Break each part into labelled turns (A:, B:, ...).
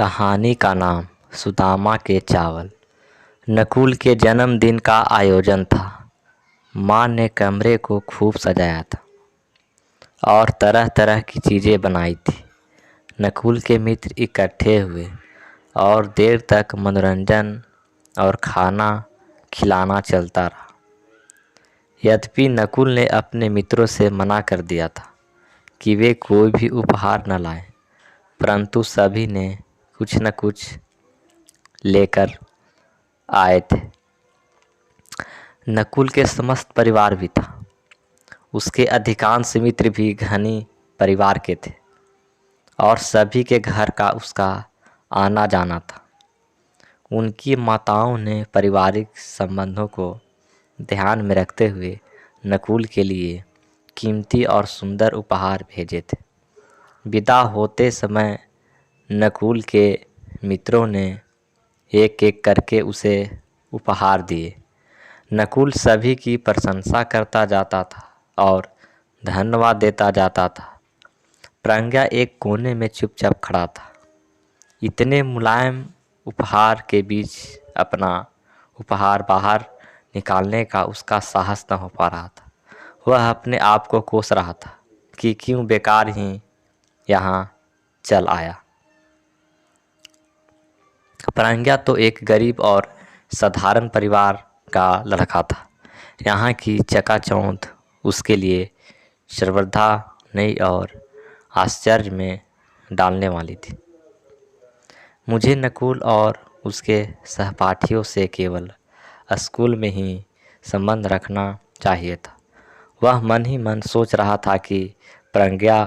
A: कहानी का नाम सुदामा के चावल। नकुल के जन्मदिन का आयोजन था। माँ ने कमरे को खूब सजाया था और तरह तरह की चीज़ें बनाई थी। नकुल के मित्र इकट्ठे हुए और देर तक मनोरंजन और खाना खिलाना चलता रहा। यद्यपि नकुल ने अपने मित्रों से मना कर दिया था कि वे कोई भी उपहार न लाएं, परंतु सभी ने कुछ न कुछ लेकर आए थे। नकुल के समस्त परिवार भी था। उसके अधिकांश मित्र भी घनी परिवार के थे और सभी के घर का उसका आना जाना था। उनकी माताओं ने पारिवारिक संबंधों को ध्यान में रखते हुए नकुल के लिए कीमती और सुंदर उपहार भेजे थे। विदा होते समय नकुल के मित्रों ने एक एक करके उसे उपहार दिए। नकुल सभी की प्रशंसा करता जाता था और धन्यवाद देता जाता था। प्रज्ञा एक कोने में चुपचाप खड़ा था। इतने मुलायम उपहार के बीच अपना उपहार बाहर निकालने का उसका साहस न हो पा रहा था। वह अपने आप को कोस रहा था कि क्यों बेकार ही यहाँ चल आया। प्रज्ञा तो एक गरीब और साधारण परिवार का लड़का था। यहाँ की चकाचौंध उसके लिए सर्वथा नई और आश्चर्य में डालने वाली थी। मुझे नकुल और उसके सहपाठियों से केवल स्कूल में ही संबंध रखना चाहिए था। वह मन ही मन सोच रहा था कि प्रज्ञा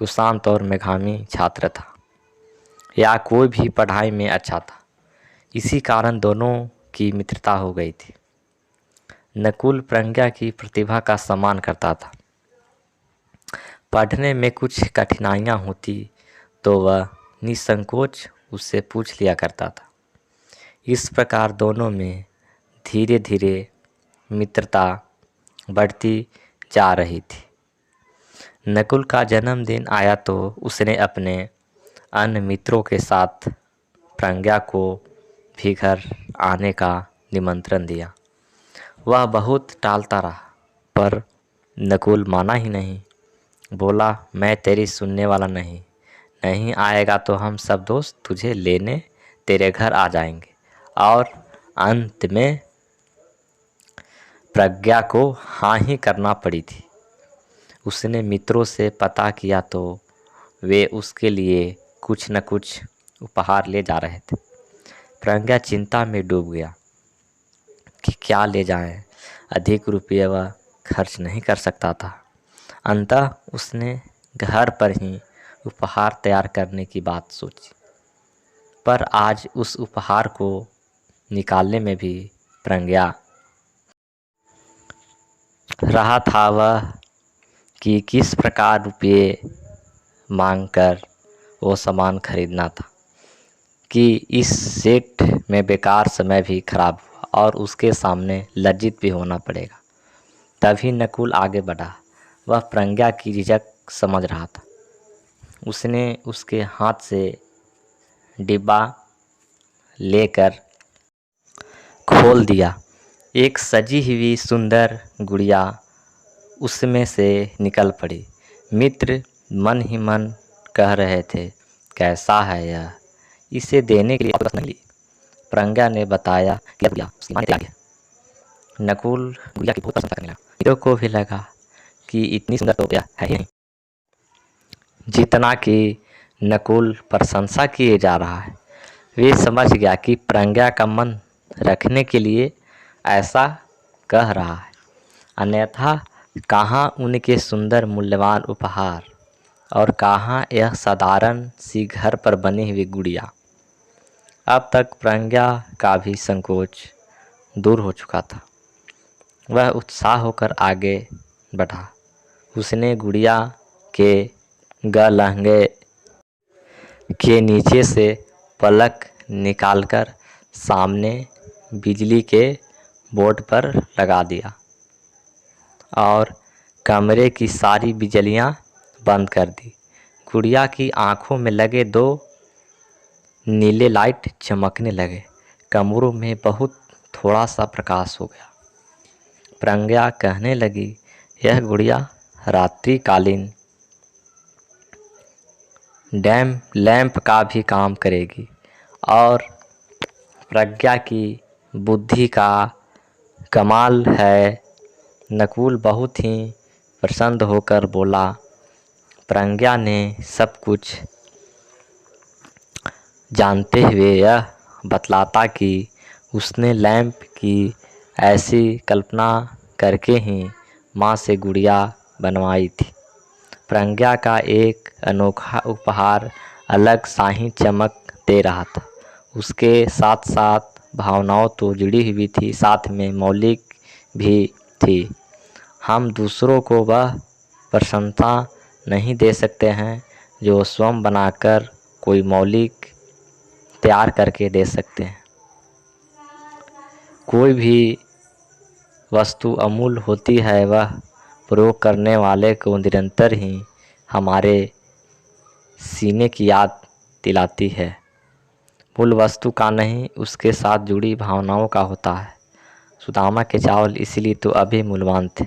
A: कुशांत और मेधावी छात्र था या कोई भी पढ़ाई में अच्छा था। इसी कारण दोनों की मित्रता हो गई थी। नकुल प्रज्ञा की प्रतिभा का सम्मान करता था। पढ़ने में कुछ कठिनाइयाँ होती तो वह निसंकोच उससे पूछ लिया करता था। इस प्रकार दोनों में धीरे धीरे मित्रता बढ़ती जा रही थी। नकुल का जन्मदिन आया तो उसने अपने अन्य मित्रों के साथ प्रज्ञा को भी घर आने का निमंत्रण दिया। वह बहुत टालता रहा पर नकुल माना ही नहीं। बोला, मैं तेरी सुनने वाला नहीं आएगा तो हम सब दोस्त तुझे लेने तेरे घर आ जाएंगे। और अंत में प्रज्ञा को हाँ ही करना पड़ी थी। उसने मित्रों से पता किया तो वे उसके लिए कुछ न कुछ उपहार ले जा रहे थे। प्रज्ञा चिंता में डूब गया कि क्या ले जाएं। अधिक रुपये वह खर्च नहीं कर सकता था। अंततः उसने घर पर ही उपहार तैयार करने की बात सोची। पर आज उस उपहार को निकालने में भी प्रज्ञा रहा था वह कि किस प्रकार रुपये मांगकर वो सामान खरीदना था कि इस सेट में बेकार समय भी खराब हुआ और उसके सामने लज्जित भी होना पड़ेगा। तभी नकुल आगे बढ़ा। वह प्रज्ञा की झिझक समझ रहा था। उसने उसके हाथ से डिब्बा लेकर खोल दिया। एक सजी हुई सुंदर गुड़िया उसमें से निकल पड़ी। मित्र मन ही मन कह रहे थे, कैसा है यह, इसे देने के लिए वापस नहीं ली। प्रज्ञा ने बताया कि गुड़िया उसकी मां ने तैयार है। नकुल गुड़िया की बहुत प्रशंसा करने लगा। मित्रों को भी लगा कि इतनी सुंदर तो गुड़िया है ही नहीं जितना कि नकुल प्रशंसा किए जा रहा है। वे समझ गया कि प्रज्ञा का मन रखने के लिए ऐसा कह रहा है, अन्यथा कहाँ उनके सुंदर मूल्यवान उपहार और कहाँ यह साधारण सी घर पर बनी हुई गुड़िया। अब तक प्रज्ञा का भी संकोच दूर हो चुका था। वह उत्साह होकर आगे बढ़ा। उसने गुड़िया के लहंगे के नीचे से पलक निकालकर सामने बिजली के बोर्ड पर लगा दिया और कमरे की सारी बिजलियां बंद कर दी। गुड़िया की आंखों में लगे 2 नीले लाइट चमकने लगे। कमरों में बहुत थोड़ा सा प्रकाश हो गया। प्रज्ञा कहने लगी, यह गुड़िया रात्रिकालीन लैंप का भी काम करेगी। और प्रज्ञा की बुद्धि का कमाल है। नकुल बहुत ही प्रसन्न होकर बोला, प्रज्ञा ने सब कुछ जानते हुए यह बतलाता कि उसने लैंप की ऐसी कल्पना करके ही माँ से गुड़िया बनवाई थी। प्रज्ञा का एक अनोखा उपहार अलग सा ही चमक दे रहा था। उसके साथ साथ भावनाओं तो जुड़ी हुई थी, साथ में मौलिक भी थी। हम दूसरों को वह प्रसन्नता नहीं दे सकते हैं जो स्वयं बनाकर कोई मौलिक तैयार करके दे सकते हैं। कोई भी वस्तु अमूल्य होती है, वह प्रयोग करने वाले को निरंतर ही हमारे सीने की याद दिलाती है। मूल वस्तु का नहीं, उसके साथ जुड़ी भावनाओं का होता है। सुदामा के चावल इसलिए तो अभी मूल्यवान थे।